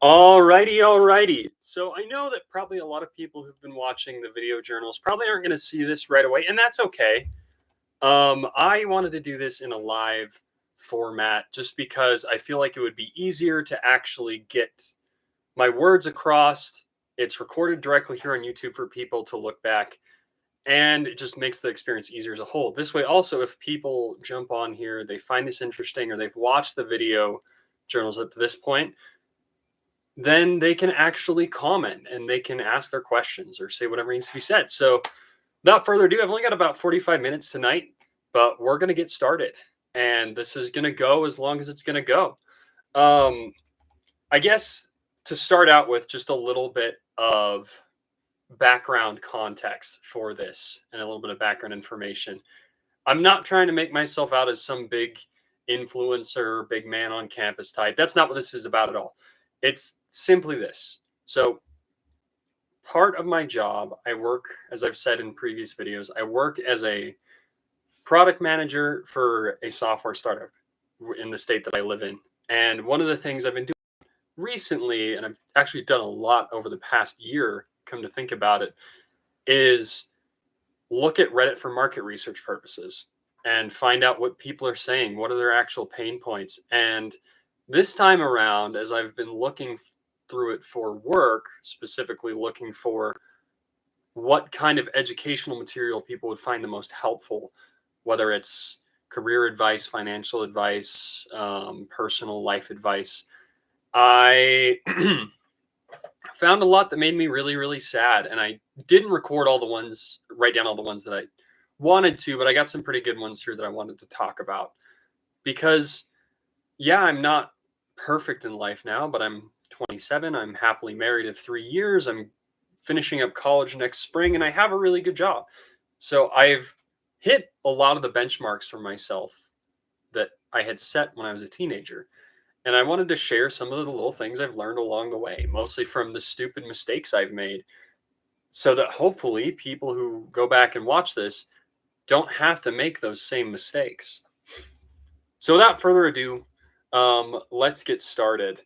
Alrighty. So I know that probably a lot of people who've been watching the video journals probably aren't going to see this right away, and that's okay. I wanted to do this in a live format just because I feel like it would be easier to actually get my words across. It's recorded directly here on YouTube for people to look back, and it just makes the experience easier as a whole. This way, also, if people jump on here, they find this interesting, or they've watched the video journals up to this point, then they can actually comment and they can ask their questions or say whatever needs to be said. So, without further ado, I've only got about 45 minutes tonight, but we're going to get started. And this is going to go as long as it's going to go. I guess to start out with, just a little bit of background context for this and a little bit of background information. I'm not trying to make myself out as some big influencer, big man on campus type. That's not what this is about at all. It's simply this. So, part of my job, I work, as I've said in previous videos, I work as a product manager for a software startup in the state that I live in. And one of the things I've been doing recently, and I've actually done a lot over the past year, come to think about it, is look at Reddit for market research purposes and find out what people are saying, what are their actual pain points. And this time around, as I've been looking through it for work, specifically looking for what kind of educational material people would find the most helpful, whether it's career advice, financial advice, personal life advice, I found a lot that made me really, really sad. And I didn't write down all the ones that I wanted to, but I got some pretty good ones here that I wanted to talk about. Because, yeah, I'm not perfect in life now, but I'm 27. I'm happily married of 3 years. I'm finishing up college next spring, and I have a really good job. So I've hit a lot of the benchmarks for myself that I had set when I was a teenager. And I wanted to share some of the little things I've learned along the way, mostly from the stupid mistakes I've made, so that hopefully people who go back and watch this don't have to make those same mistakes. So without further ado, let's get started.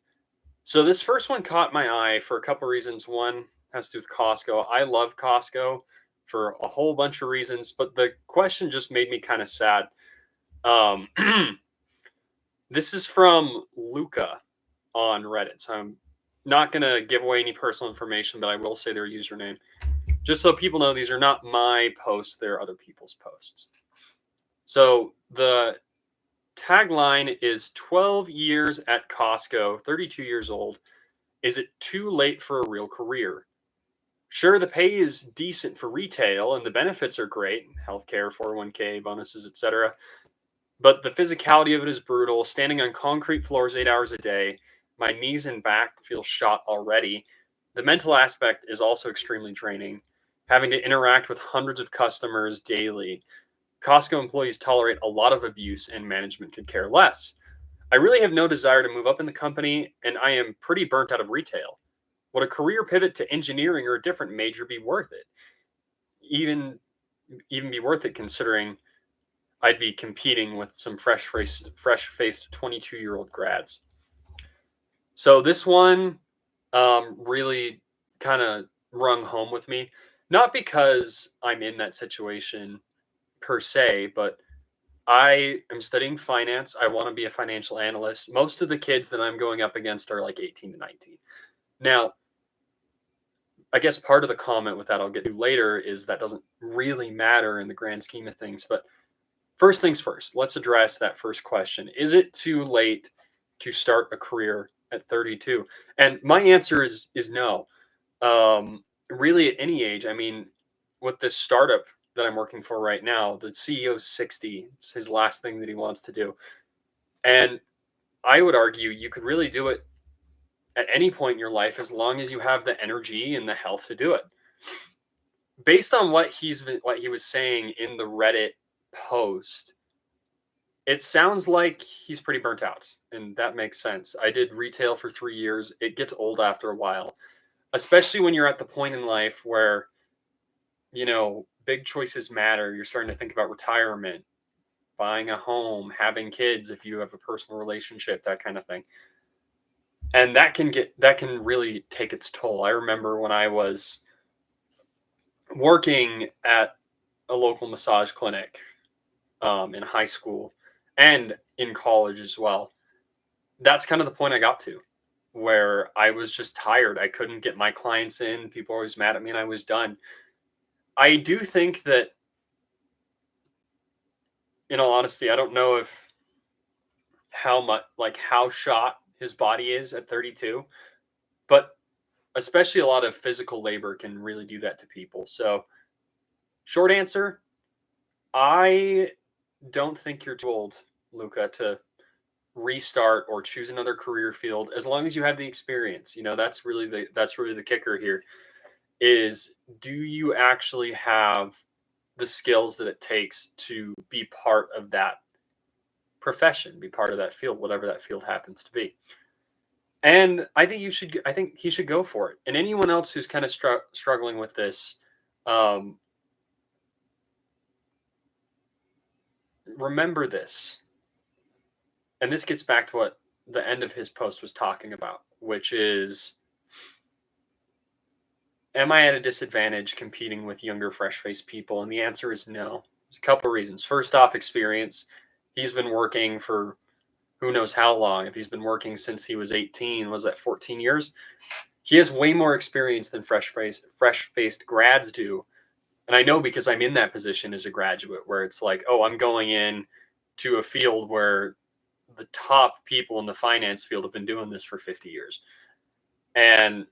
So this first one caught my eye for a couple reasons. One has to do with Costco. I love Costco for a whole bunch of reasons, but the question just made me kind of sad. Um, this is from Luca on Reddit. So I'm not going to give away any personal information, but I will say their username. Just so people know, these are not my posts, they're other people's posts. So the tagline is 12 years at Costco, 32 years old. Is it too late for a real career? Sure, the pay is decent for retail and the benefits are great, healthcare, 401k, bonuses, etc. But the physicality of it is brutal. Standing on concrete floors 8 hours a day, my knees and back feel shot already. The mental aspect is also extremely draining, having to interact with hundreds of customers daily. Costco employees tolerate a lot of abuse, and management could care less. I really have no desire to move up in the company, and I am pretty burnt out of retail. Would a career pivot to engineering or a different major be worth it? Even be worth it, considering I'd be competing with some fresh-faced 22-year-old grads. So this one really kind of rung home with me, not because I'm in that situation per se, but I am studying finance. I want to be a financial analyst. Most of the kids that I'm going up against are like 18 to 19. Now, I guess part of the comment with that I'll get to later is that doesn't really matter in the grand scheme of things. But first things first, let's address that first question. Is it too late to start a career at 32? And my answer is no. Really, at any age. I mean, with this startup that I'm working for right now, the CEO's 60. It's his last thing that he wants to do. And I would argue you could really do it at any point in your life as long as you have the energy and the health to do it. Based on what he was saying in the Reddit post, it sounds like he's pretty burnt out, and that makes sense. I did retail for 3 years. It gets old after a while, especially when you're at the point in life where, big choices matter. You're starting to think about retirement, buying a home, having kids if you have a personal relationship, that kind of thing. And that can really take its toll. I remember when I was working at a local massage clinic in high school and in college as well. That's kind of the point I got to where I was just tired. I couldn't get my clients in. People were always mad at me and I was done. I do think that, in all honesty, I don't know if how much, like how shot his body is at 32, but especially a lot of physical labor can really do that to people. So, short answer, I don't think you're too old, Luca, to restart or choose another career field as long as you have the experience. That's really the kicker here is, do you actually have the skills that it takes to be part of that profession, be part of that field, whatever that field happens to be. And I think he should go for it. And anyone else who's kind of struggling with this, um, remember this. And this gets back to what the end of his post was talking about, which is, am I at a disadvantage competing with younger, fresh faced people? And the answer is no. There's a couple of reasons. First off, experience. He's been working for who knows how long. If he's been working since he was 18, was that 14 years? He has way more experience than fresh faced grads do. And I know because I'm in that position as a graduate where it's like, oh, I'm going in to a field where the top people in the finance field have been doing this for 50 years. And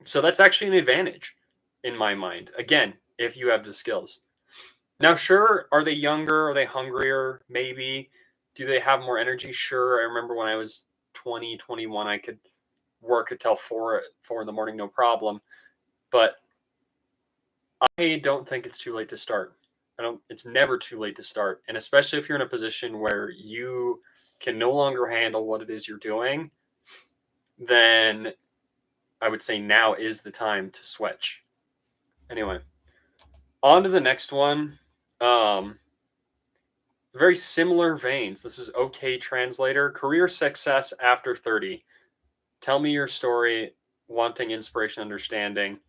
so that's actually an advantage in my mind. Again, if you have the skills. Now, sure, are they younger? Are they hungrier? Maybe. Do they have more energy? Sure. I remember when I was 20, 21, I could work until 4 in the morning, no problem. But I don't think it's too late to start. It's never too late to start. And especially if you're in a position where you can no longer handle what it is you're doing, then I would say now is the time to switch. Anyway, on to the next one. Very similar veins. This is OK Translator. Career success after 30. Tell me your story, wanting inspiration, understanding.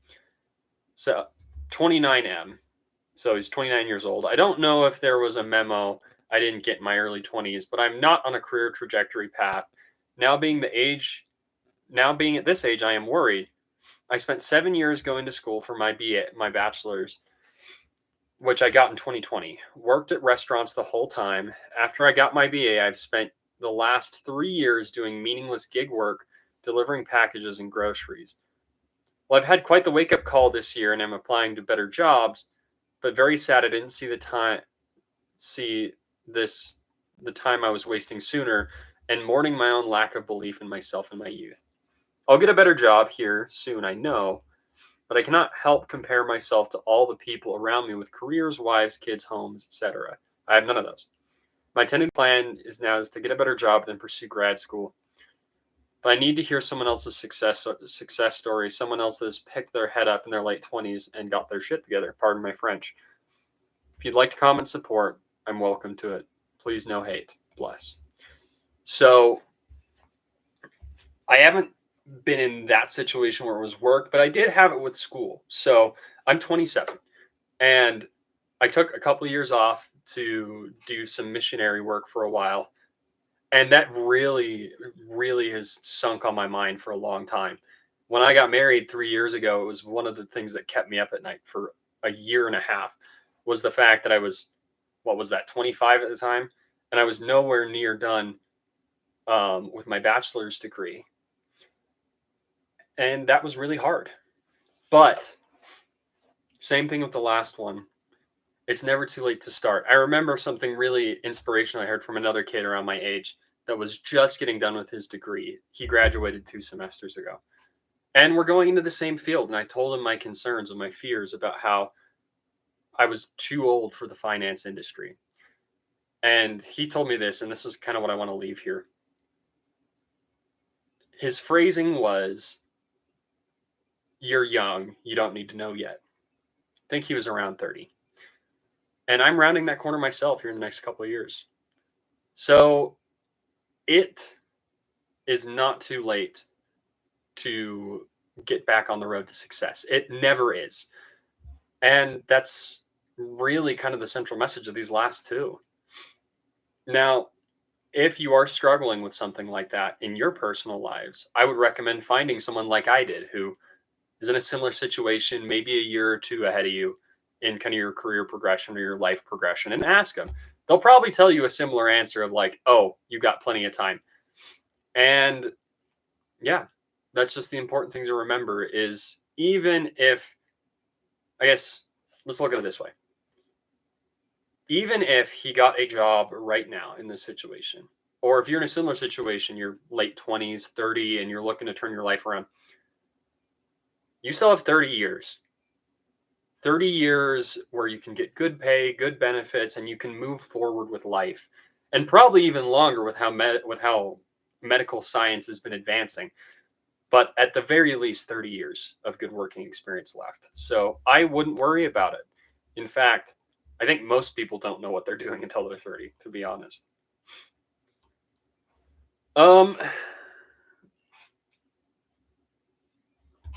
So 29M. So he's 29 years old. I don't know if there was a memo I didn't get in my early 20s, but I'm not on a career trajectory path. Now being at this age, I am worried. I spent 7 years going to school for my bachelor's, which I got in 2020. Worked at restaurants the whole time. After I got my BA, I've spent the last 3 years doing meaningless gig work, delivering packages and groceries. Well, I've had quite the wake-up call this year, and I'm applying to better jobs, but very sad I didn't see the time I was wasting sooner, and mourning my own lack of belief in myself in my youth. I'll get a better job here soon, I know, but I cannot help compare myself to all the people around me with careers, wives, kids, homes, etc. I have none of those. My intended plan is to get a better job, then pursue grad school. But I need to hear someone else's success story, someone else that's picked their head up in their late 20s and got their shit together. Pardon my French. If you'd like to comment support, I'm welcome to it. Please, no hate. Bless. So I haven't been in that situation where it was work, but I did have it with school. So I'm 27 and I took a couple of years off to do some missionary work for a while. And that really, really has sunk on my mind for a long time. When I got married 3 years ago, it was one of the things that kept me up at night for a year and a half, was the fact that I was, 25 at the time? And I was nowhere near done with my bachelor's degree. And that was really hard. But same thing with the last one. It's never too late to start. I remember something really inspirational I heard from another kid around my age that was just getting done with his degree. He graduated 2 semesters ago. And we're going into the same field. And I told him my concerns and my fears about how I was too old for the finance industry. And he told me this, and this is kind of what I want to leave here. His phrasing was, "You're young. You don't need to know yet." I think he was around 30. And I'm rounding that corner myself here in the next couple of years. So it is not too late to get back on the road to success. It never is. And that's really kind of the central message of these last two. Now, if you are struggling with something like that in your personal lives, I would recommend finding someone like I did who is in a similar situation, maybe a year or two ahead of you in kind of your career progression or your life progression, and ask them. They'll probably tell you a similar answer of like, oh, you got plenty of time. And yeah, that's just the important thing to remember is even if, I guess, let's look at it this way. Even if he got a job right now in this situation, or if you're in a similar situation, you're late 20s, 30, and you're looking to turn your life around, you still have 30 years. 30 years where you can get good pay, good benefits, and you can move forward with life. And probably even longer with how medical science has been advancing. But at the very least, 30 years of good working experience left. So I wouldn't worry about it. In fact, I think most people don't know what they're doing until they're 30, to be honest. Um,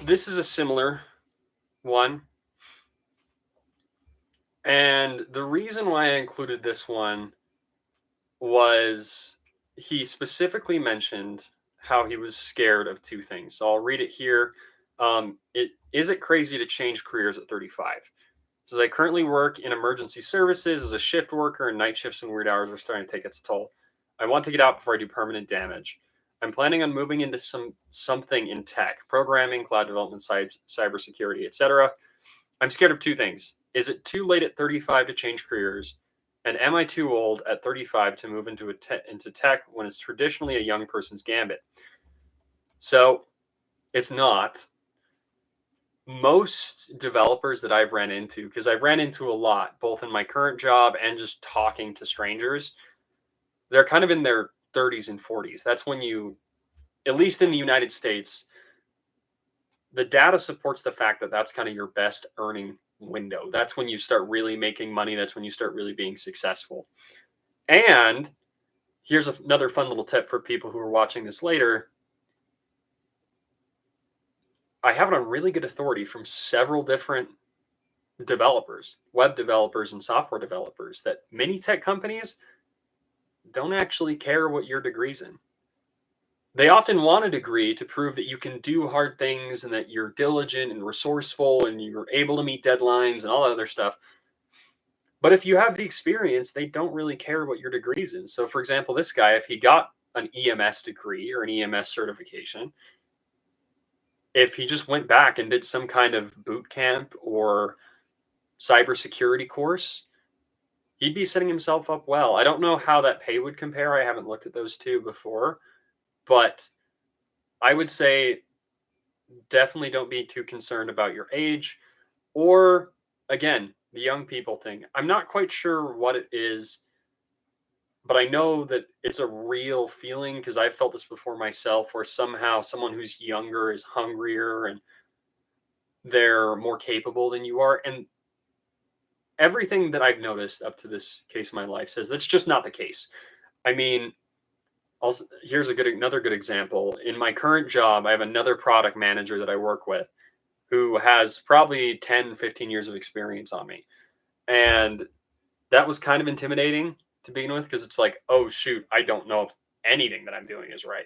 this is a similar one. And the reason why I included this one was he specifically mentioned how he was scared of two things. So I'll read it here. Is it crazy to change careers at 35? Says I currently work in emergency services as a shift worker, and night shifts and weird hours are starting to take its toll. I want to get out before I do permanent damage. I'm planning on moving into something in tech, programming, cloud development, cybersecurity, etc. I'm scared of two things. Is it too late at 35 to change careers? And am I too old at 35 to move into tech when it's traditionally a young person's gambit? So it's not. Most developers that I've ran into, because I've ran into a lot, both in my current job and just talking to strangers, they're kind of in their 30s and 40s. That's when you, at least in the United States, the data supports the fact that that's kind of your best earning window. That's when you start really making money. That's when you start really being successful. And here's another fun little tip for people who are watching this later. I have it on really good authority from several different developers, web developers and software developers, that many tech companies don't actually care what your degree's in. They often want a degree to prove that you can do hard things and that you're diligent and resourceful and you're able to meet deadlines and all that other stuff. But if you have the experience, they don't really care what your degree's in. So, for example, this guy, if he got an EMS degree or an EMS certification, if he just went back and did some kind of boot camp or cybersecurity course, he'd be setting himself up well. I don't know how that pay would compare. I haven't looked at those two before, but I would say definitely don't be too concerned about your age or, again, the young people thing. I'm not quite sure what it is, but I know that it's a real feeling because I've felt this before myself where somehow someone who's younger is hungrier and they're more capable than you are. And everything that I've noticed up to this case in my life says that's just not the case. I mean, also, here's another good example. In my current job, I have another product manager that I work with who has probably 10, 15 years of experience on me. And that was kind of intimidating to begin with because it's like, oh, shoot, I don't know if anything that I'm doing is right.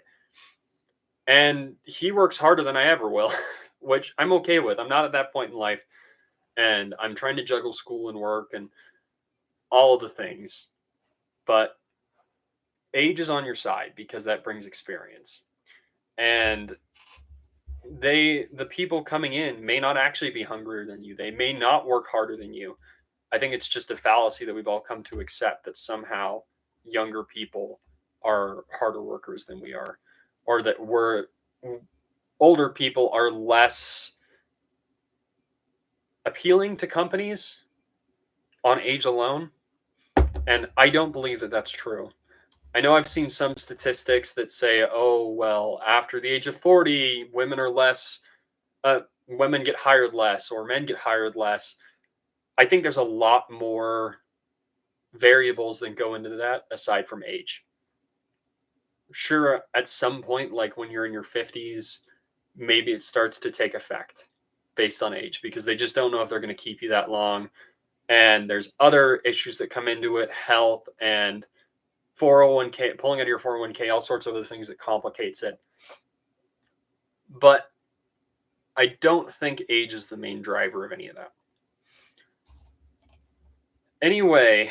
And he works harder than I ever will, which I'm okay with. I'm not at that point in life. And I'm trying to juggle school and work and all of the things. But age is on your side because that brings experience. And the people coming in may not actually be hungrier than you. They may not work harder than you. I think it's just a fallacy that we've all come to accept that somehow younger people are harder workers than we are, or that older people are less appealing to companies on age alone. And I don't believe that that's true. I know I've seen some statistics that say, oh, well, after the age of 40, women get hired less or men get hired less. I think there's a lot more variables that go into that aside from age. Sure, at some point, like when you're in your 50s, maybe it starts to take effect based on age because they just don't know if they're going to keep you that long. And there's other issues that come into it, health and 401k, pulling out of your 401k, all sorts of other things that complicates it. But I don't think age is the main driver of any of that. Anyway,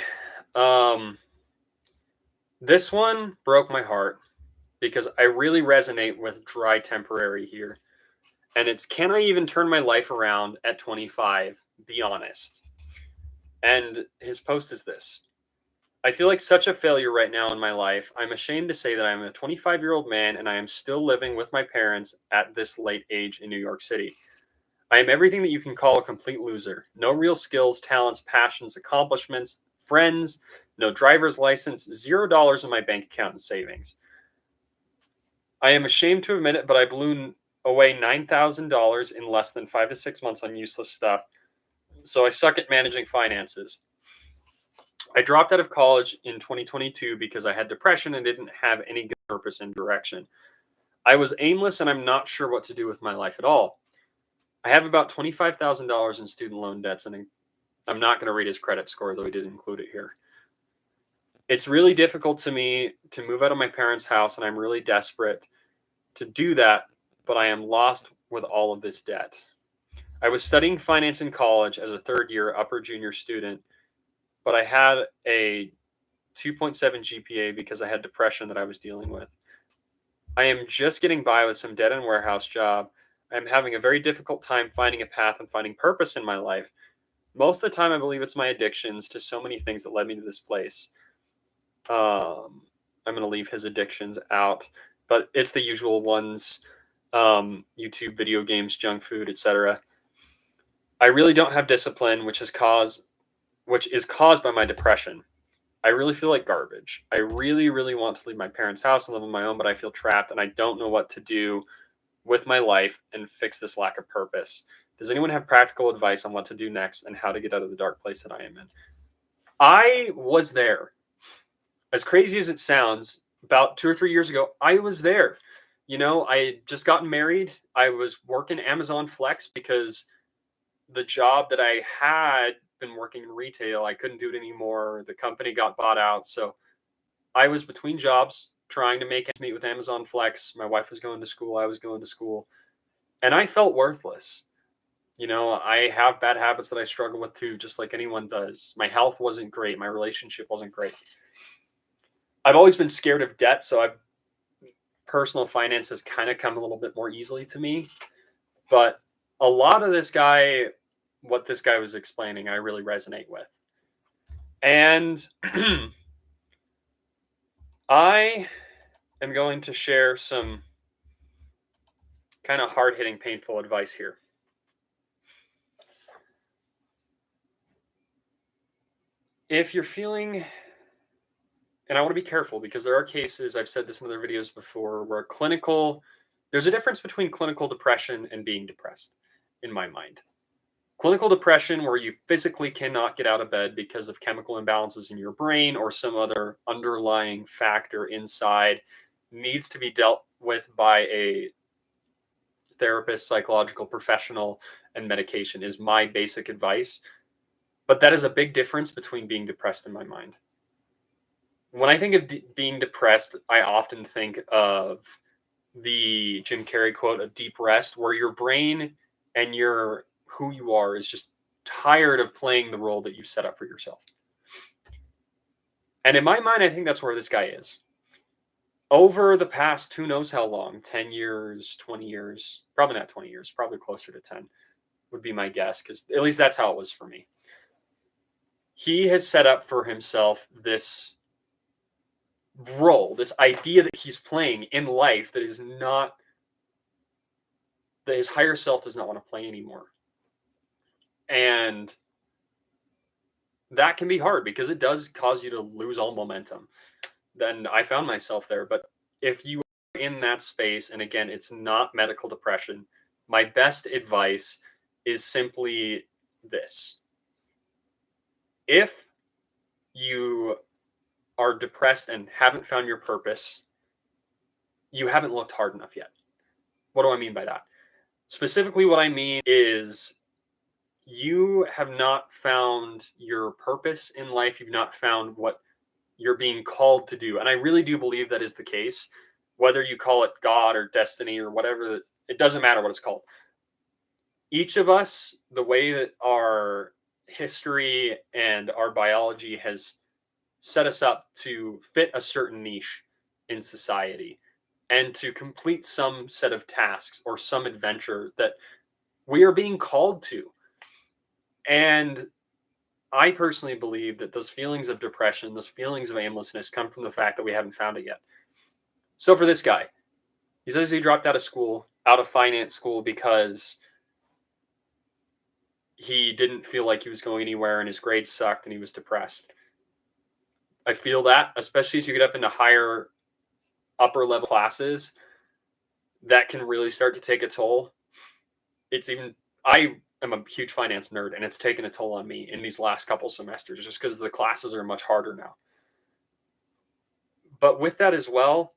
this one broke my heart because I really resonate with dry temporary here. And it's, can I even turn my life around at 25? Be honest. And his post is this: I feel like such a failure right now in my life. I'm ashamed to say that I'm a 25-year-old man and I am still living with my parents at this late age in New York City. I am everything that you can call a complete loser. No real skills, talents, passions, accomplishments, friends, no driver's license, $0 in my bank account and savings. I am ashamed to admit it, but I blew away $9,000 in less than 5 to 6 months on useless stuff. So I suck at managing finances. I dropped out of college in 2022 because I had depression and didn't have any good purpose and direction. I was aimless and I'm not sure what to do with my life at all. I have about $25,000 in student loan debts, and I'm not going to read his credit score, though he did include it here. It's really difficult to me to move out of my parents' house, and I'm really desperate to do that, but I am lost with all of this debt. I was studying finance in college as a third year upper junior student, but I had a 2.7 GPA because I had depression that I was dealing with. I am just getting by with some dead end warehouse job. I'm having a very difficult time finding a path and finding purpose in my life. Most of the time, I believe it's my addictions to so many things that led me to this place. I'm going to leave his addictions out, but it's the usual ones: YouTube, video games, junk food, etc. I really don't have discipline, which is caused by my depression. I really feel like garbage. I really, really want to leave my parents' house and live on my own, but I feel trapped and I don't know what to do with my life and fix this lack of purpose. Does anyone have practical advice on what to do next and how to get out of the dark place that I am in? I was there. As crazy as it sounds, about 2 or 3 years ago, I was there. I had just gotten married. I was working Amazon Flex because the job that I had been working in retail, I couldn't do it anymore. The company got bought out. So I was between jobs trying to make ends meet with Amazon Flex. My wife was going to school. I was going to school. And I felt worthless. I have bad habits that I struggle with too, just like anyone does. My health wasn't great. My relationship wasn't great. I've always been scared of debt. So personal finance has kind of come a little bit more easily to me. But a lot of what this guy was explaining, I really resonate with. And I am going to share some kind of hard-hitting, painful advice here. If you're feeling, and I want to be careful because there are cases, I've said this in other videos before, where there's a difference between clinical depression and being depressed, in my mind. Clinical depression, where you physically cannot get out of bed because of chemical imbalances in your brain or some other underlying factor inside, needs to be dealt with by a therapist, psychological professional, and medication is my basic advice. But that is a big difference between being depressed in my mind. When I think of being depressed, I often think of the Jim Carrey quote of deep rest, where your brain and who you are is just tired of playing the role that you set up for yourself. And in my mind, I think that's where this guy is. Over the past, who knows how long, 10 years, 20 years, probably not 20 years, probably closer to 10 would be my guess, because at least that's how it was for me. He has set up for himself this role, this idea that he's playing in life that his higher self does not want to play anymore. And that can be hard because it does cause you to lose all momentum. Then I found myself there. But if you are in that space, and again, it's not medical depression, my best advice is simply this: if you are depressed and haven't found your purpose, you haven't looked hard enough yet. What do I mean by that? Specifically, what I mean is you have not found your purpose in life. You've not found what you're being called to do. And I really do believe that is the case. Whether you call it God or destiny or whatever, it doesn't matter what it's called. Each of us, the way that our history and our biology has set us up to fit a certain niche in society and to complete some set of tasks or some adventure that we are being called to. And I personally believe that those feelings of depression, those feelings of aimlessness come from the fact that we haven't found it yet. So for this guy, he says he dropped out of school, out of finance school, because he didn't feel like he was going anywhere and his grades sucked and he was depressed. I feel that, especially as you get up into higher upper level classes, that can really start to take a toll. I am a huge finance nerd, and it's taken a toll on me in these last couple semesters just because the classes are much harder now. But with that as well,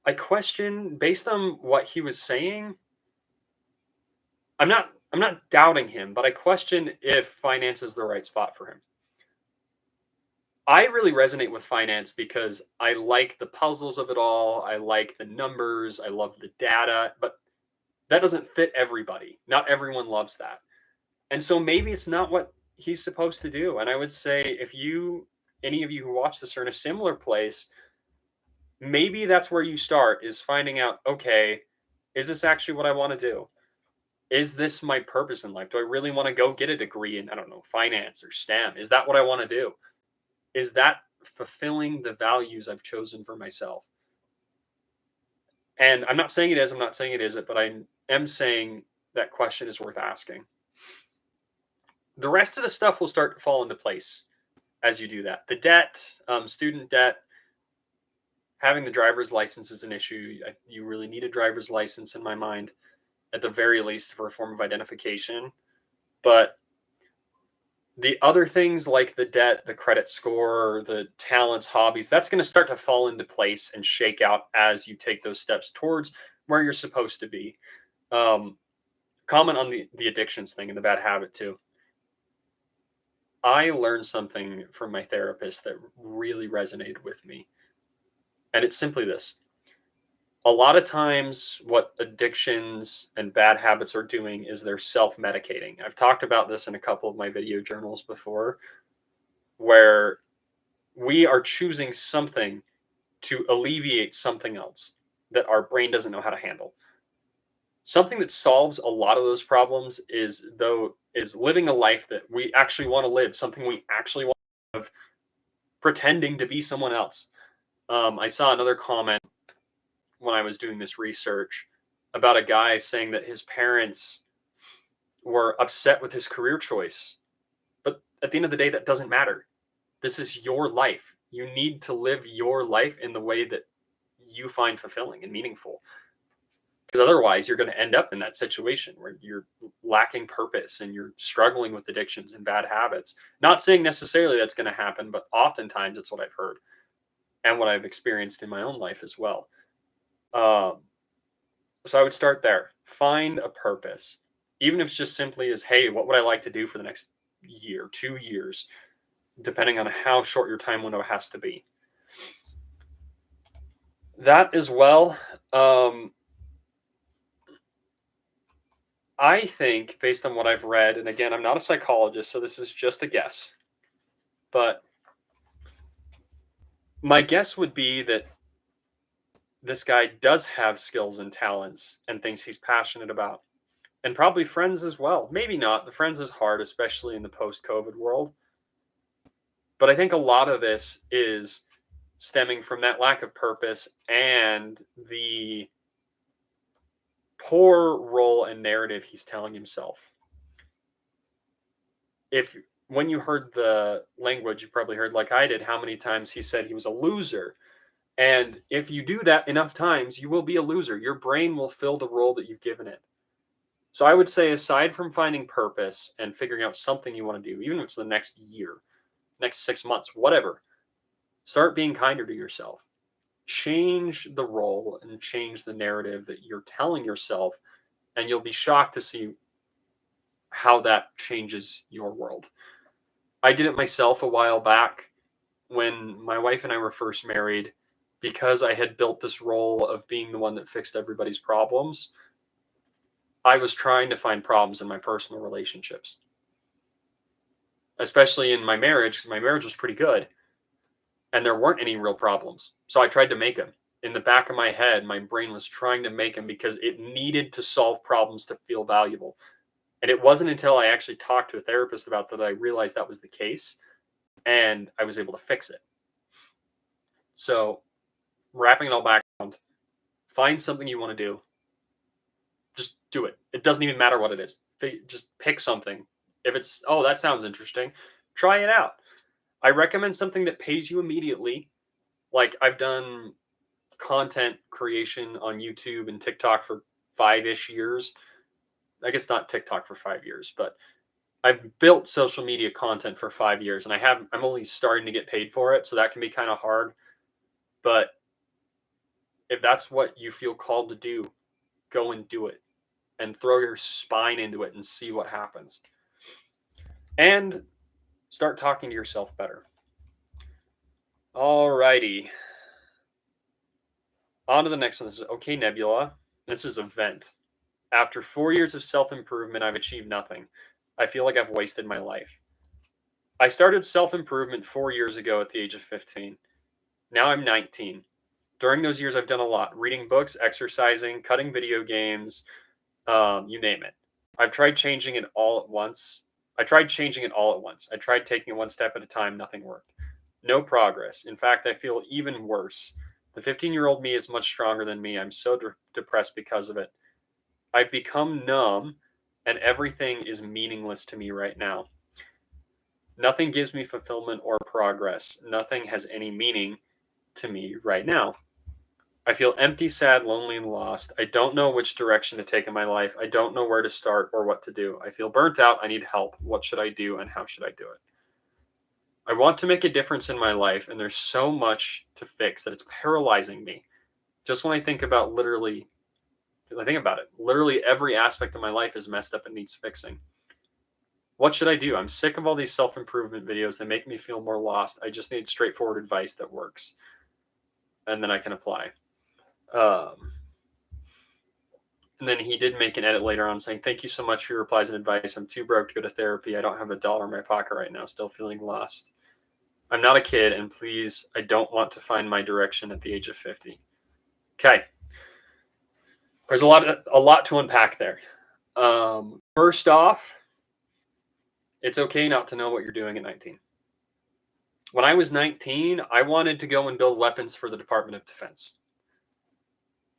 I question, based on what he was saying, I'm not doubting him, but I question if finance is the right spot for him. I really resonate with finance because I like the puzzles of it all. I like the numbers. I love the data, but that doesn't fit everybody. Not everyone loves that. And so maybe it's not what he's supposed to do. And I would say if any of you who watch this are in a similar place, maybe that's where you start, is finding out, okay, is this actually what I want to do? Is this my purpose in life? Do I really want to go get a degree in, I don't know, finance or STEM? Is that what I want to do? Is that fulfilling the values I've chosen for myself? And I'm not saying it is, I'm not saying it isn't, but I am saying that question is worth asking. The rest of the stuff will start to fall into place as you do that. The debt, student debt, having the driver's license is an issue. You really need a driver's license in my mind, at the very least, for a form of identification. But the other things like the debt, the credit score, the talents, hobbies, that's going to start to fall into place and shake out as you take those steps towards where you're supposed to be. Comment on the addictions thing and the bad habit too. I learned something from my therapist that really resonated with me. And it's simply this. A lot of times what addictions and bad habits are doing is they're self-medicating. I've talked about this in a couple of my video journals before, where we are choosing something to alleviate something else that our brain doesn't know how to handle. Something that solves a lot of those problems is living a life that we actually want to live, something we actually want to live, pretending to be someone else. I saw another comment when I was doing this research about a guy saying that his parents were upset with his career choice. But at the end of the day, that doesn't matter. This is your life. You need to live your life in the way that you find fulfilling and meaningful. Because otherwise, you're going to end up in that situation where you're lacking purpose and you're struggling with addictions and bad habits. Not saying necessarily that's going to happen, but oftentimes it's what I've heard and what I've experienced in my own life as well. So I would start there. Find a purpose, even if it's just simply as, hey, what would I like to do for the next year, 2 years, depending on how short your time window has to be. That as well. I think, based on what I've read, and again, I'm not a psychologist, so this is just a guess, but my guess would be that this guy does have skills and talents and things he's passionate about, and probably friends as well. Maybe not. The friends is hard, especially in the post-COVID world. But I think a lot of this is stemming from that lack of purpose and the poor role and narrative he's telling himself. When you heard the language, you probably heard, like I did, how many times he said he was a loser. And if you do that enough times, you will be a loser. Your brain will fill the role that you've given it. So I would say, aside from finding purpose and figuring out something you want to do, even if it's the next year, next 6 months, whatever, start being kinder to yourself. change the role and change the narrative that you're telling yourself, and you'll be shocked to see how that changes your world. I did it myself a while back when my wife and I were first married. Because I had built this role of being the one that fixed everybody's problems, I was trying to find problems in my personal relationships, especially in my marriage, because my marriage was pretty good and there weren't any real problems. So I tried to make them. In the back of my head, my brain was trying to make them because it needed to solve problems to feel valuable. And it wasn't until I actually talked to a therapist about that I realized that was the case, and I was able to fix it. So, wrapping it all back around, find something you want to do. Just do it. It doesn't even matter what it is. Just pick something. If it's, oh, that sounds interesting, try it out. I recommend something that pays you immediately. Like, I've done content creation on YouTube and TikTok for 5-ish years. I guess not TikTok for 5 years, but I've built social media content for 5 years, and I'm only starting to get paid for it, so that can be kind of hard. But if that's what you feel called to do, go and do it and throw your spine into it and see what happens. And start talking to yourself better. Alrighty. On to the next one. This is okay, Nebula. This is a vent. After 4 years of self-improvement, I've achieved nothing. I feel like I've wasted my life. I started self-improvement 4 years ago at the age of 15. Now I'm 19. During those years, I've done a lot. Reading books, exercising, cutting video games, you name it. I've tried changing it all at once. I tried changing it all at once. I tried taking it one step at a time. Nothing worked. No progress. In fact, I feel even worse. The 15-year-old me is much stronger than me. I'm so depressed because of it. I've become numb, and everything is meaningless to me right now. Nothing gives me fulfillment or progress. Nothing has any meaning to me right now. I feel empty, sad, lonely, and lost. I don't know which direction to take in my life. I don't know where to start or what to do. I feel burnt out. I need help. What should I do, and how should I do it? I want to make a difference in my life, and there's so much to fix that it's paralyzing me. Just when I think about literally every aspect of my life is messed up and needs fixing. What should I do? I'm sick of all these self-improvement videos that make me feel more lost. I just need straightforward advice that works. And then I can apply. And then he did make an edit later on saying, thank you so much for your replies and advice. I'm too broke to go to therapy. I don't have $1 in my pocket right now. Still feeling lost. I'm not a kid, and please, I don't want to find my direction at the age of 50. Okay. There's a lot to unpack there. First off, it's okay not to know what you're doing at 19. When I was 19, I wanted to go and build weapons for the Department of Defense.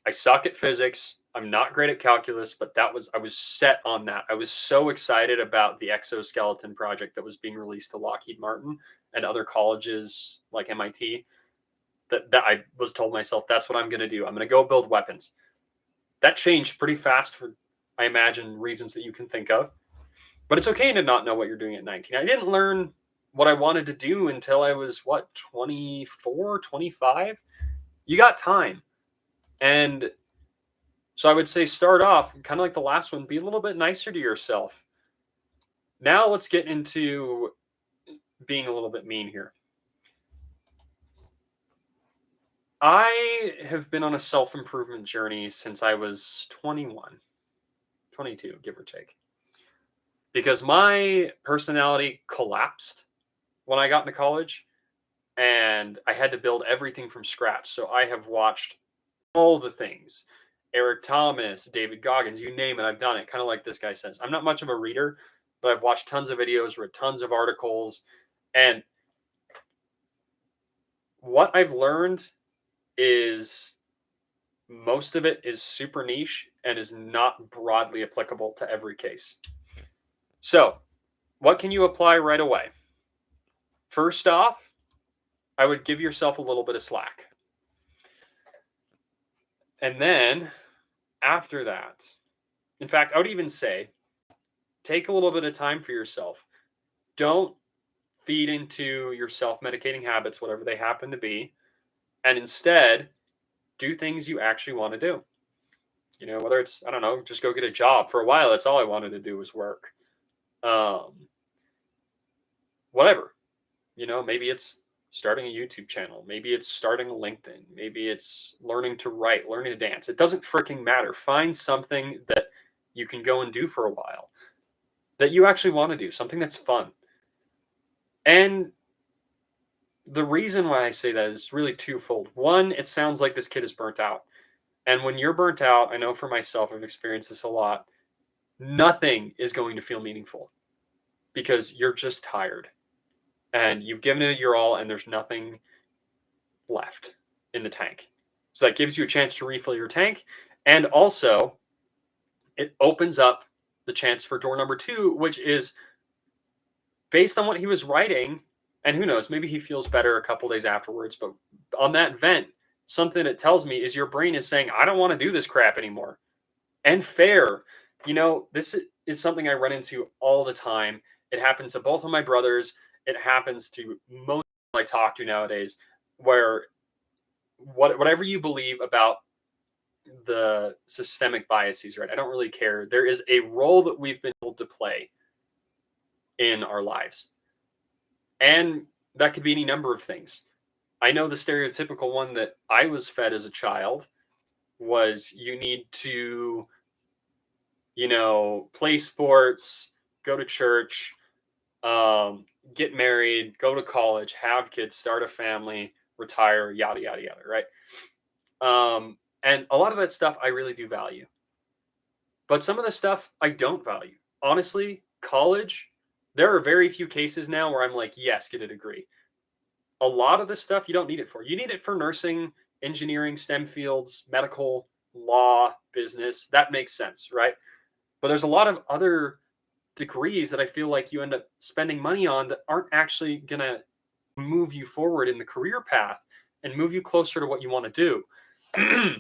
I suck at physics. I'm not great at calculus, but I was set on that. I was so excited about the exoskeleton project that was being released to Lockheed Martin and other colleges like MIT that I was told myself, that's what I'm going to do. I'm going to go build weapons. That changed pretty fast for, I imagine, reasons that you can think of. But it's okay to not know what you're doing at 19. I didn't learn what I wanted to do until I was, 24, 25? You got time. And so I would say start off, kind of like the last one, be a little bit nicer to yourself. Now let's get into being a little bit mean here. I have been on a self-improvement journey since I was 21, 22, give or take. Because my personality collapsed when I got into college, and I had to build everything from scratch. So I have watched all the things. Eric Thomas, David Goggins, you name it, I've done it. Kind of like this guy says. I'm not much of a reader, but I've watched tons of videos, read tons of articles, and what I've learned is most of it is super niche and is not broadly applicable to every case. So, what can you apply right away? First off, I would give yourself a little bit of slack. And then after that, in fact, I would even say, take a little bit of time for yourself. Don't feed into your self-medicating habits, whatever they happen to be. And instead, do things you actually want to do. You know, whether it's, I don't know, just go get a job. For a while, that's all I wanted to do was work. Um, Whatever. You know, maybe it's starting a YouTube channel. Maybe it's starting a LinkedIn. Maybe it's learning to write, learning to dance. It doesn't freaking matter. Find something that you can go and do for a while that you actually want to do, something that's fun. And the reason why I say that is really twofold. One, it sounds like this kid is burnt out. And when you're burnt out, I know for myself, I've experienced this a lot. Nothing is going to feel meaningful because you're just tired and you've given it your all and there's nothing left in the tank. So that gives you a chance to refill your tank. And also, it opens up the chance for door number 2, which is based on what he was writing. And who knows, maybe he feels better a couple days afterwards. But on that vent, something it tells me is your brain is saying, I don't want to do this crap anymore. And fair. You know, this is something I run into all the time. It happens to both of my brothers. It happens to most people I talk to nowadays, where whatever you believe about the systemic biases, right? I don't really care. There is a role that we've been told to play in our lives. And that could be any number of things. I know the stereotypical one that I was fed as a child was you need to, you know, play sports, go to church, get married, go to college, have kids, start a family, retire, yada, yada, yada, right? And a lot of that stuff I really do value. But some of the stuff I don't value. Honestly, college, there are very few cases now where I'm like, yes, get a degree. A lot of this stuff you don't need it for. You need it for nursing, engineering, STEM fields, medical, law, business. That makes sense, right? But there's a lot of other degrees that I feel like you end up spending money on that aren't actually going to move you forward in the career path and move you closer to what you want to do.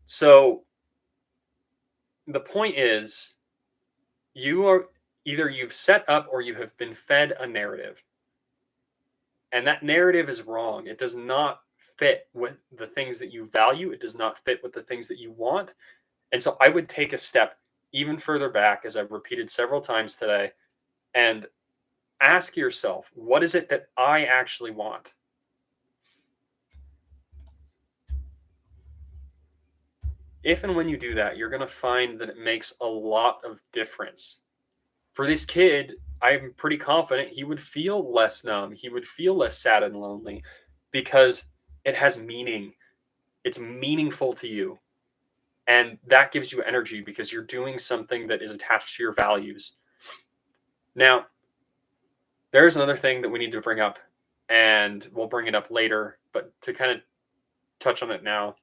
So the point is, you are either you've set up or you have been fed a narrative. And that narrative is wrong. It does not fit with the things that you value. It does not fit with the things that you want. And so I would take a step even further back, as I've repeated several times today, and ask yourself, what is it that I actually want? If and when you do that, you're going to find that it makes a lot of difference. For this kid, I'm pretty confident he would feel less numb. He would feel less sad and lonely because it has meaning. It's meaningful to you. And that gives you energy because you're doing something that is attached to your values. Now, there's another thing that we need to bring up, and we'll bring it up later, but to kind of touch on it now.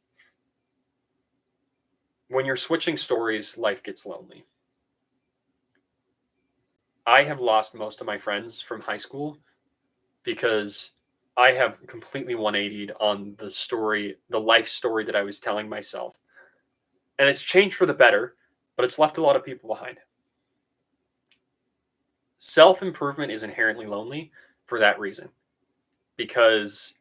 When you're switching stories, life gets lonely. I have lost most of my friends from high school because I have completely 180'd on the story, the life story that I was telling myself. And it's changed for the better, but it's left a lot of people behind. Self-improvement is inherently lonely for that reason, because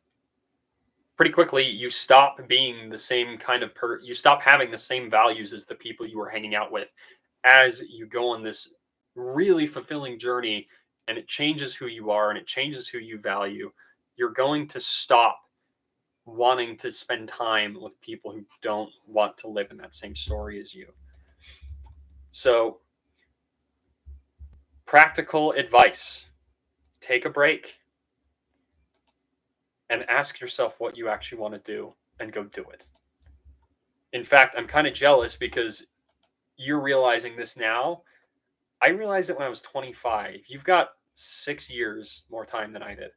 pretty quickly you stop being the same kind of you stop having the same values as the people you were hanging out with as you go on this really fulfilling journey, and it changes who you are and it changes who you value. You're going to stop wanting to spend time with people who don't want to live in that same story as you. So, practical advice: take a break and ask yourself what you actually want to do and go do it. In fact, I'm kind of jealous because you're realizing this now. I realized it when I was 25. You've got 6 years more time than I did.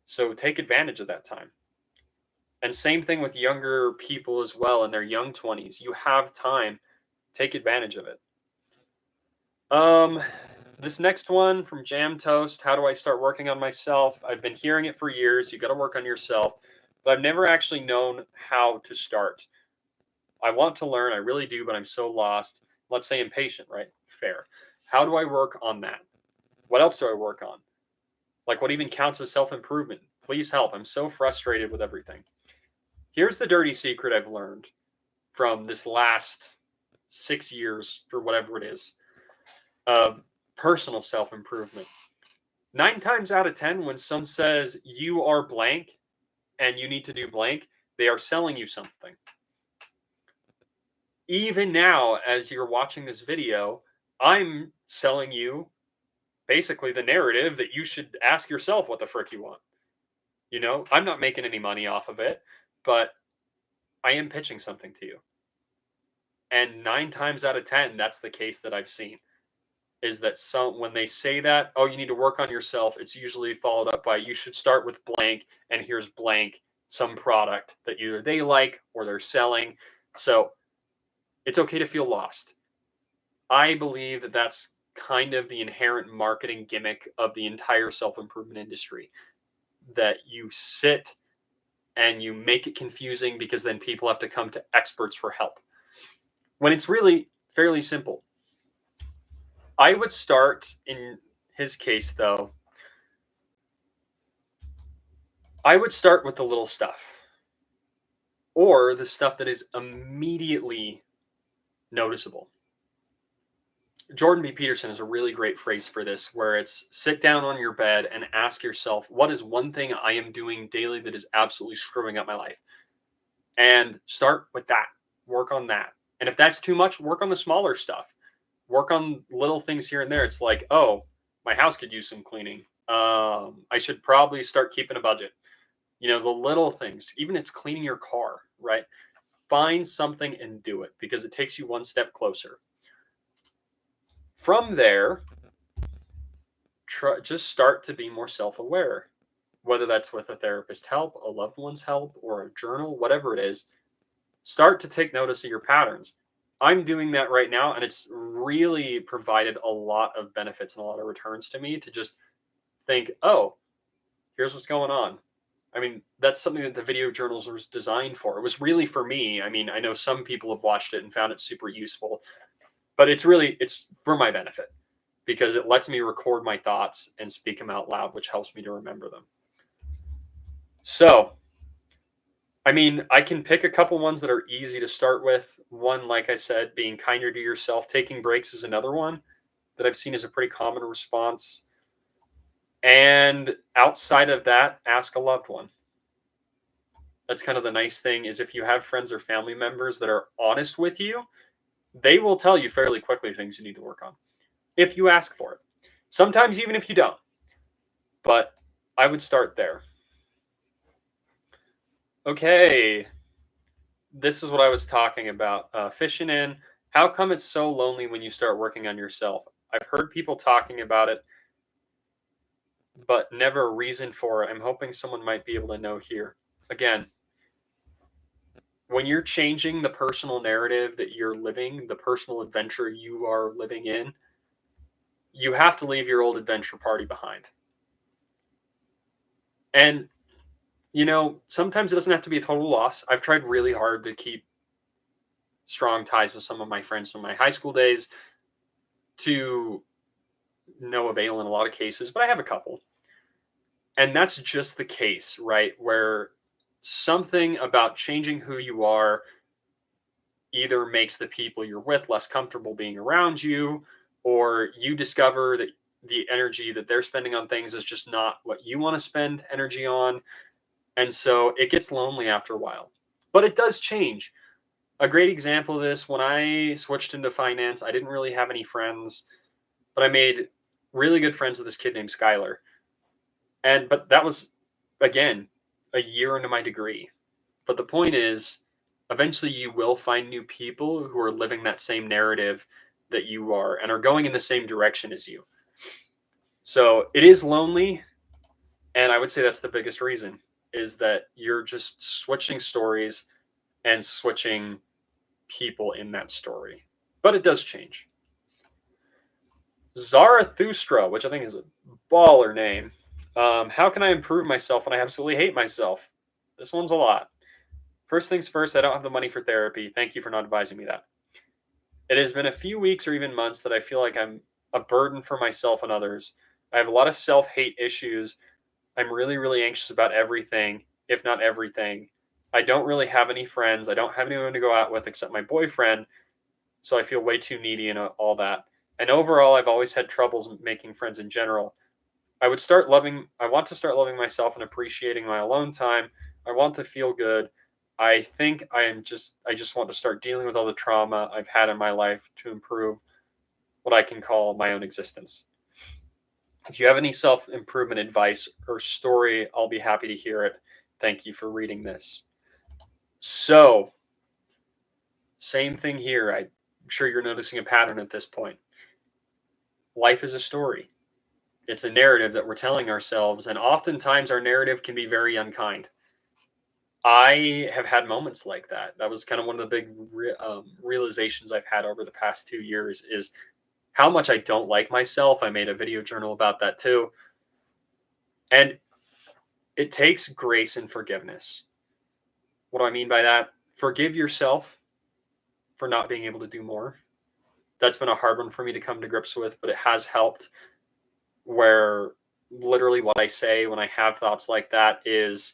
So take advantage of that time. And same thing with younger people as well in their young 20s. You have time. Take advantage of it. This next one from Jam Toast: how do I start working on myself? I've been hearing it for years. You got to work on yourself, but I've never actually known how to start. I want to learn, I really do, but I'm so lost. Let's say impatient, right? Fair. How do I work on that? What else do I work on? Like, what even counts as self-improvement? Please help. I'm so frustrated with everything. Here's the dirty secret I've learned from this last 6 years or whatever it is of personal self improvement. 9 times out of 10, when someone says you are blank and you need to do blank, they are selling you something. Even now, as you're watching this video, I'm selling you basically the narrative that you should ask yourself what the frick you want. You know, I'm not making any money off of it, but I am pitching something to you. And 9 times out of 10, that's the case that I've seen. Is that when they say that, oh, you need to work on yourself, it's usually followed up by you should start with blank, and here's blank, some product that either they like or they're selling. So it's okay to feel lost. I believe that that's kind of the inherent marketing gimmick of the entire self-improvement industry, that you sit and you make it confusing because then people have to come to experts for help, when it's really fairly simple. I would start, in his case though, I would start with the little stuff, or the stuff that is immediately noticeable. Jordan B. Peterson has a really great phrase for this, where it's sit down on your bed and ask yourself, what is one thing I am doing daily that is absolutely screwing up my life? And start with that. Work on that. And if that's too much, work on the smaller stuff. Work on little things here and there. It's like, oh, my house could use some cleaning. I should probably start keeping a budget. You know, the little things, even it's cleaning your car, right? Find something and do it, because it takes you one step closer. From there, just start to be more self-aware, whether that's with a therapist help, a loved one's help, or a journal, whatever it is. Start to take notice of your patterns. I'm doing that right now, and it's really provided a lot of benefits and a lot of returns to me to just think, oh, here's what's going on. I mean, that's something that the video journals was designed for. It was really for me. I mean, I know some people have watched it and found it super useful, but it's for my benefit, because it lets me record my thoughts and speak them out loud, which helps me to remember them. So, I mean, I can pick a couple ones that are easy to start with. One, like I said, being kinder to yourself. Taking breaks is another one that I've seen as a pretty common response. And outside of that, ask a loved one. That's kind of the nice thing, is if you have friends or family members that are honest with you, they will tell you fairly quickly things you need to work on, if you ask for it. Sometimes even if you don't. But I would start there. Okay. This is what I was talking about. Fishing in. How come it's so lonely when you start working on yourself? I've heard people talking about it, but never a reason for it. I'm hoping someone might be able to know here. Again, when you're changing the personal narrative that you're living, the personal adventure you are living in, you have to leave your old adventure party behind. And, you know, sometimes it doesn't have to be a total loss. I've tried really hard to keep strong ties with some of my friends from my high school days, to no avail in a lot of cases, but I have a couple. And that's just the case, right? Where something about changing who you are either makes the people you're with less comfortable being around you, or you discover that the energy that they're spending on things is just not what you want to spend energy on. And so it gets lonely after a while. But it does change. A great example of this, when I switched into finance, I didn't really have any friends, but I made really good friends with this kid named Skylar. But that was, again, a year into my degree. But the point is, eventually you will find new people who are living that same narrative that you are and are going in the same direction as you. So it is lonely. And I would say that's the biggest reason, is that you're just switching stories and switching people in that story. But it does change. Zarathustra, which I think is a baller name. How can I improve myself when I absolutely hate myself? This one's a lot. First things first, I don't have the money for therapy. Thank you for not advising me that. It has been a few weeks or even months that I feel like I'm a burden for myself and others. I have a lot of self-hate issues. I'm really, really anxious about everything, if not everything. I don't really have any friends. I don't have anyone to go out with except my boyfriend. So I feel way too needy and all that. And overall, I've always had troubles making friends in general. I want to start loving myself and appreciating my alone time. I want to feel good. I just want to start dealing with all the trauma I've had in my life to improve what I can call my own existence. If you have any self improvement advice or story, I'll be happy to hear it. Thank you for reading this. So, same thing here. I'm sure you're noticing a pattern at this point. Life is a story, it's a narrative that we're telling ourselves, and oftentimes our narrative can be very unkind. I have had moments like that. That was kind of one of the big realizations I've had over the past 2 years is how much I don't like myself. I made a video journal about that too. And it takes grace and forgiveness. What do I mean by that? Forgive yourself for not being able to do more. That's been a hard one for me to come to grips with, but it has helped. Where literally what I say when I have thoughts like that is,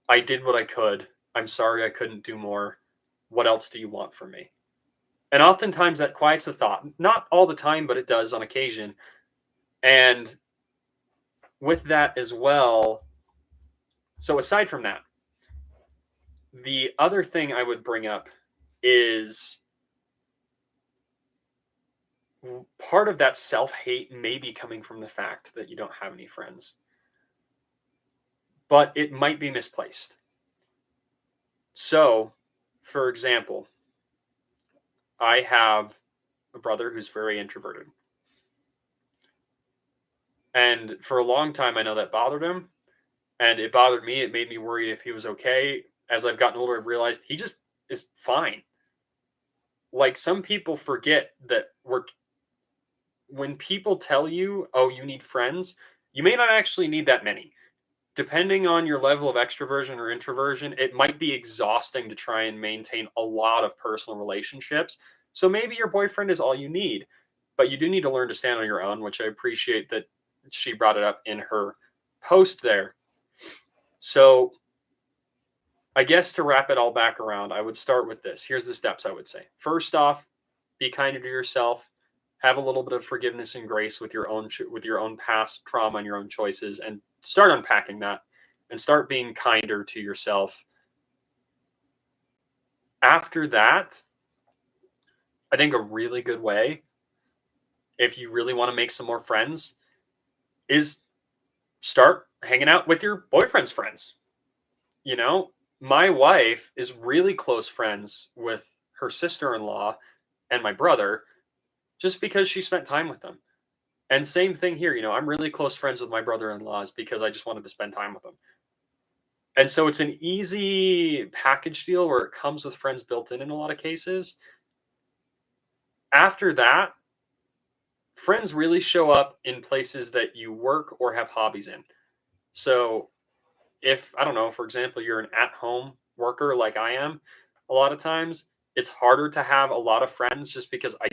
I did what I could. I'm sorry I couldn't do more. What else do you want from me? And oftentimes that quiets the thought. Not all the time, but it does on occasion. And with that as well, so aside from that, the other thing I would bring up is part of that self hate may be coming from the fact that you don't have any friends, but it might be misplaced. So, for example, I have a brother who's very introverted. And for a long time, I know that bothered him. And it bothered me. It made me worried if he was okay. As I've gotten older, I've realized he just is fine. Like some people forget that when people tell you, oh, you need friends, you may not actually need that many. Depending on your level of extroversion or introversion, it might be exhausting to try and maintain a lot of personal relationships. So maybe your boyfriend is all you need, but you do need to learn to stand on your own, which I appreciate that she brought it up in her post there. So I guess to wrap it all back around, I would start with this. Here's the steps I would say. First off, be kinder to yourself. Have a little bit of forgiveness and grace with your own past trauma and your own choices, and start unpacking that, and start being kinder to yourself. After that, I think a really good way, if you really want to make some more friends, is start hanging out with your boyfriend's friends. You know, my wife is really close friends with her sister-in-law and my brother just because she spent time with them. And same thing here, I'm really close friends with my brother-in-laws because I just wanted to spend time with them. And so it's an easy package deal where it comes with friends built in a lot of cases. After that, friends really show up in places that you work or have hobbies in. So if, I don't know, for example, you're an at-home worker like I am, a lot of times it's harder to have a lot of friends just because I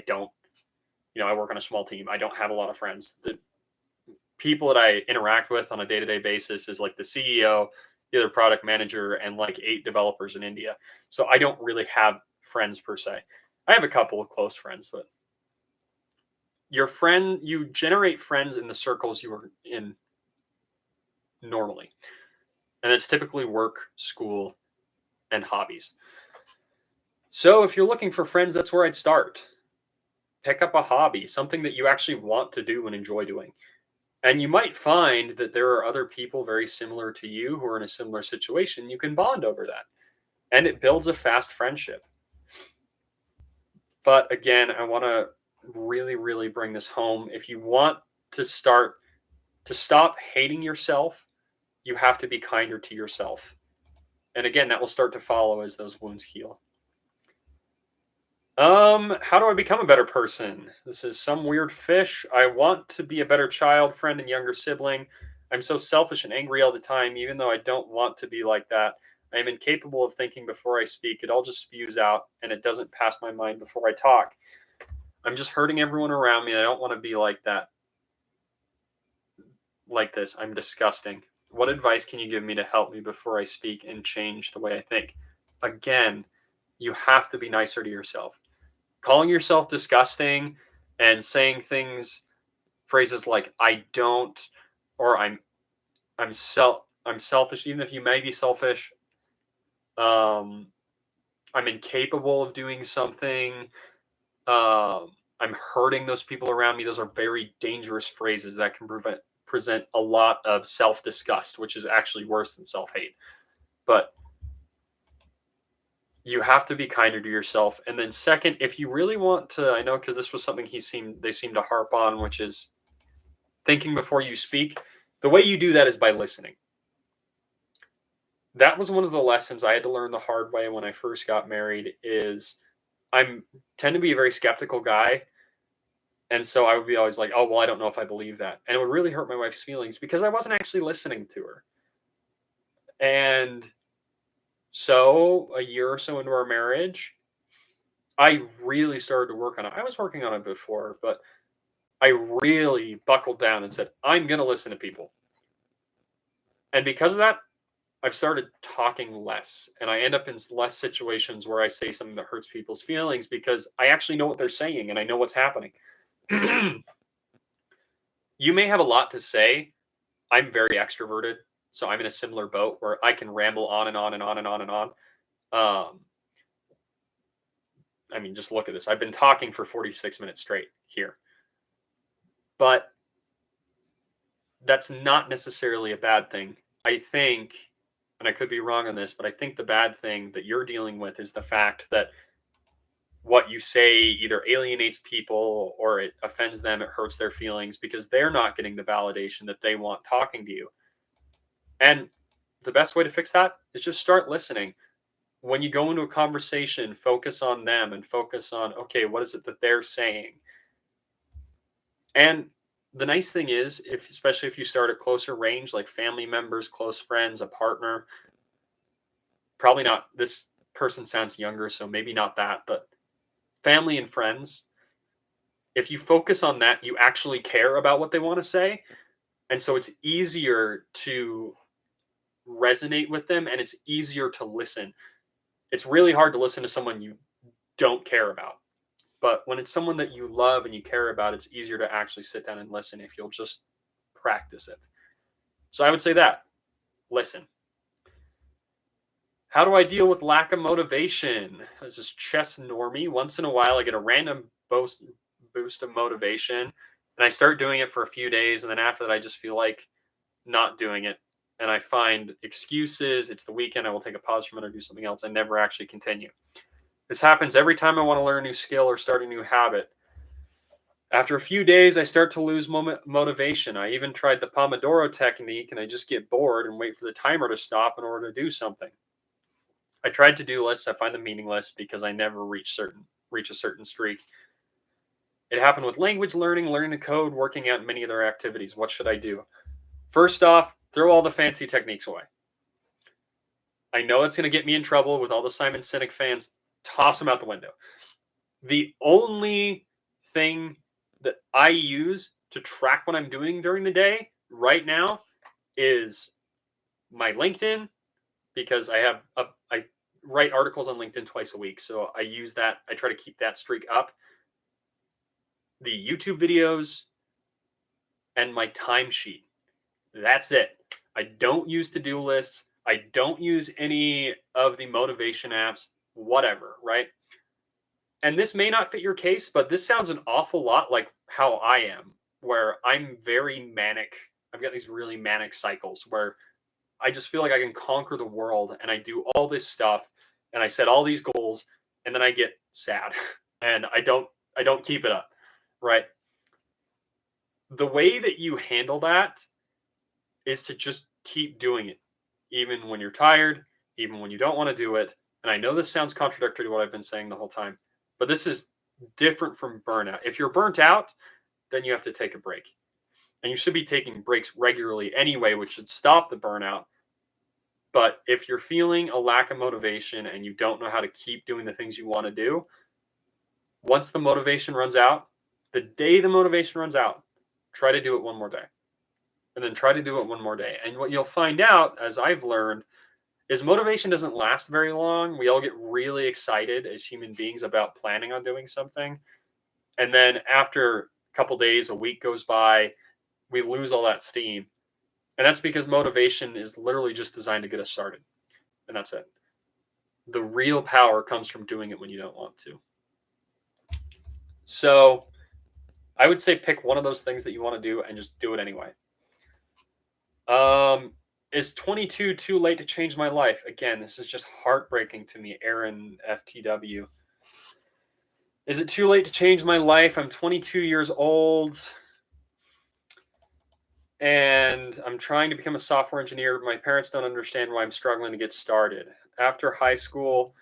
work on a small team. I don't have a lot of friends. The people that I interact with on a day-to-day basis is like the CEO, the other product manager, and like 8 developers in India. So I don't really have friends per se. I have a couple of close friends, but you generate friends in the circles you are in normally. And it's typically work, school, and hobbies. So if you're looking for friends, that's where I'd start. Pick up a hobby, something that you actually want to do and enjoy doing. And you might find that there are other people very similar to you who are in a similar situation. You can bond over that. And it builds a fast friendship. But again, I want to really, really bring this home. If you want to stop hating yourself, you have to be kinder to yourself. And again, that will start to follow as those wounds heal. How do I become a better person? This is some weird fish. I want to be a better child, friend, and younger sibling. I'm so selfish and angry all the time, even though I don't want to be like that. I am incapable of thinking before I speak. It all just spews out, and it doesn't pass my mind before I talk. I'm just hurting everyone around me. I don't want to be like that. Like this. I'm disgusting. What advice can you give me to help me before I speak and change the way I think? Again, you have to be nicer to yourself. Calling yourself disgusting and saying phrases like "I don't" or I'm selfish, even if you may be selfish. Um, I'm incapable of doing something. I'm hurting those people around me. Those are very dangerous phrases that can present a lot of self disgust, which is actually worse than self hate. But you have to be kinder to yourself. And then second, if you really want to, I know because this was something they seem to harp on, which is thinking before you speak. The way you do that is by listening. That was one of the lessons I had to learn the hard way when I first got married. Is I'm tend to be a very skeptical guy, and so I would be always like, "Oh, well, I don't know if I believe that," and it would really hurt my wife's feelings because I wasn't actually listening to her. And so, a year or so into our marriage, I really started to work on it. I was working on it before, but I really buckled down and said, "I'm going to listen to people." And because of that, I've started talking less, and I end up in less situations where I say something that hurts people's feelings because I actually know what they're saying and I know what's happening. You may have a lot to say. I'm very extroverted, so I'm in a similar boat where I can ramble on and on and on and on and on. Um, I mean, just look at this. I've been talking for 46 minutes straight here, but that's not necessarily a bad thing. I think, and I could be wrong on this, but I think the bad thing that you're dealing with is the fact that what you say either alienates people or it offends them, it hurts their feelings because they're not getting the validation that they want talking to you. And the best way to fix that is just start listening. When you go into a conversation, focus on them and focus on, okay, what is it that they're saying? And the nice thing is, if especially if you start at closer range, like family members, close friends, a partner, probably not this person sounds younger, so maybe not that, but family and friends, if you focus on that, you actually care about what they want to say. And so it's easier to resonate with them and it's easier to listen. It's really hard to listen to someone you don't care about. But when it's someone that you love and you care about, it's easier to actually sit down and listen if you'll just practice it. So I would say that listen. How do I deal with lack of motivation? This is Chess Normie. Once in a while, I get a random boost of motivation, and I start doing it for a few days, and then after that, I just feel like not doing it, and I find excuses. It's the weekend. I will take a pause from it or do something else. I never actually continue. This happens every time I want to learn a new skill or start a new habit. After a few days, I start to lose motivation. I even tried the Pomodoro technique, and I just get bored and wait for the timer to stop in order to do something. I tried to-do lists. I find them meaningless because I never reach a certain streak. It happened with language learning to code, working out, and many other activities. What should I do? First off, throw all the fancy techniques away. I know it's going to get me in trouble with all the Simon Sinek fans. Toss them out the window. The only thing that I use to track what I'm doing during the day right now is my LinkedIn, because I write articles on LinkedIn twice a week. So I use that. I try to keep that streak up. The YouTube videos and my timesheet. That's it. I don't use to-do lists. I don't use any of the motivation apps, whatever, right? And this may not fit your case, but this sounds an awful lot like how I am, where I'm very manic. I've got these really manic cycles where I just feel like I can conquer the world and I do all this stuff and I set all these goals and then I get sad and I don't keep it up, right? The way that you handle that is to just keep doing it even when you're tired, even when you don't want to do it. And I know this sounds contradictory to what I've been saying the whole time, but this is different from burnout. If you're burnt out, then you have to take a break. And you should be taking breaks regularly anyway, which should stop the burnout. But if you're feeling a lack of motivation and you don't know how to keep doing the things you want to do, once the motivation runs out, the day the motivation runs out, try to do it one more day. and then try to do it one more day. And what you'll find out, as I've learned, is motivation doesn't last very long. We all get really excited as human beings about planning on doing something. And then after a couple days, a week goes by, we lose all that steam. And that's because motivation is literally just designed to get us started. And that's it. The real power comes from doing it when you don't want to. So I would say pick one of those things that you want to do and just do it anyway. Is 22 too late to change my life? Again, this is just heartbreaking to me, Aaron FTW. Is it too late to change my life? I'm 22 years old and I'm trying to become a software engineer. My parents don't understand why I'm struggling to get started. After high school,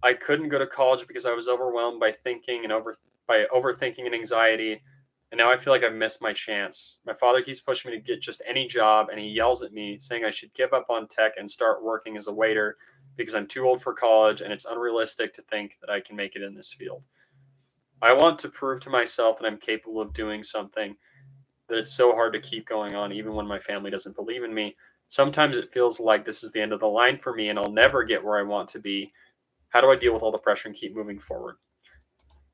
I couldn't go to college because I was overwhelmed by overthinking and anxiety. And now I feel like I've missed my chance. My father keeps pushing me to get just any job, and he yells at me saying I should give up on tech and start working as a waiter because I'm too old for college and it's unrealistic to think that I can make it in this field. I want to prove to myself that I'm capable of doing something, that it's so hard to keep going on even when my family doesn't believe in me. Sometimes it feels like this is the end of the line for me and I'll never get where I want to be. How do I deal with all the pressure and keep moving forward?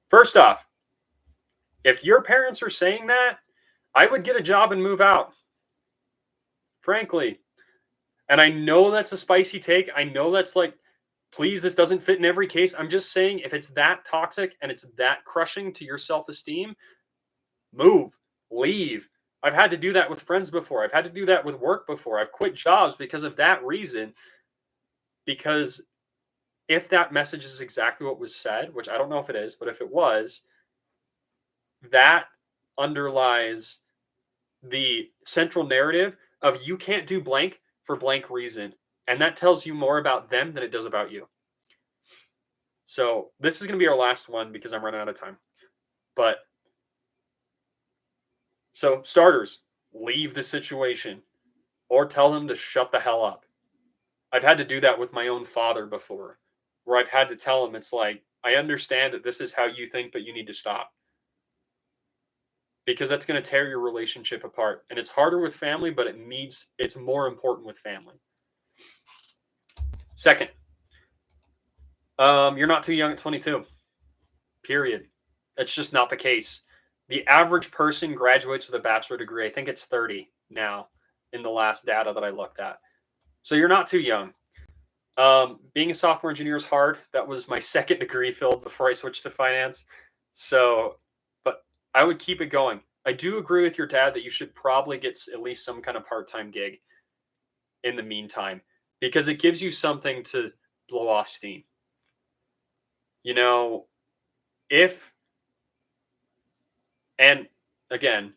First off, if your parents are saying that, I would get a job and move out. Frankly. And I know that's a spicy take. I know that's like, please, this doesn't fit in every case. I'm just saying if it's that toxic and it's that crushing to your self-esteem, move, leave. I've had to do that with friends before. I've had to do that with work before. I've quit jobs because of that reason. Because if that message is exactly what was said, which I don't know if it is, but if it was, that underlies the central narrative of you can't do blank for blank reason. And that tells you more about them than it does about you. So this is going to be our last one because I'm running out of time. But so starters, leave the situation or tell them to shut the hell up. I've had to do that with my own father before, where I've had to tell him, it's like, I understand that this is how you think, but you need to stop. Because that's going to tear your relationship apart. And it's harder with family, but it's more important with family. Second, you're not too young at 22. Period. That's just not the case. The average person graduates with a bachelor degree. I think it's 30 now in the last data that I looked at. So you're not too young. Being a software engineer is hard. That was my second degree field before I switched to finance. So, but I would keep it going. I do agree with your dad that you should probably get at least some kind of part-time gig in the meantime, because it gives you something to blow off steam. You know, and again,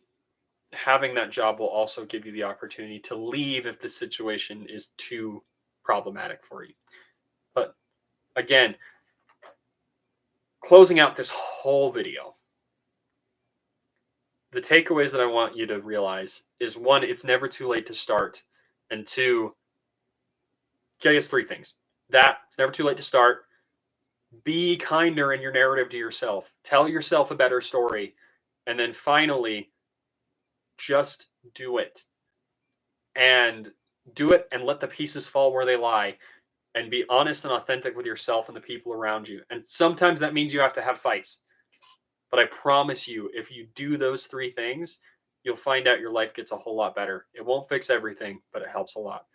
having that job will also give you the opportunity to leave if the situation is too problematic for you. But again, closing out this whole video, the takeaways that I want you to realize is, one, it's never too late to start. And two, I guess three things. That it's never too late to start. Be kinder in your narrative to yourself. Tell yourself a better story. And then finally, just do it. And do it and let the pieces fall where they lie. And be honest and authentic with yourself and the people around you. And sometimes that means you have to have fights. But I promise you, if you do those three things, you'll find out your life gets a whole lot better. It won't fix everything, but it helps a lot.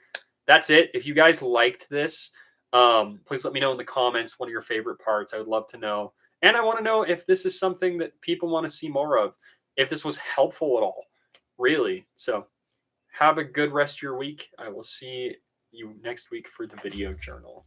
That's it. If you guys liked this, please let me know in the comments one of your favorite parts. I would love to know. And I want to know if this is something that people want to see more of, if this was helpful at all, really. So have a good rest of your week. I will see you next week for the video journal.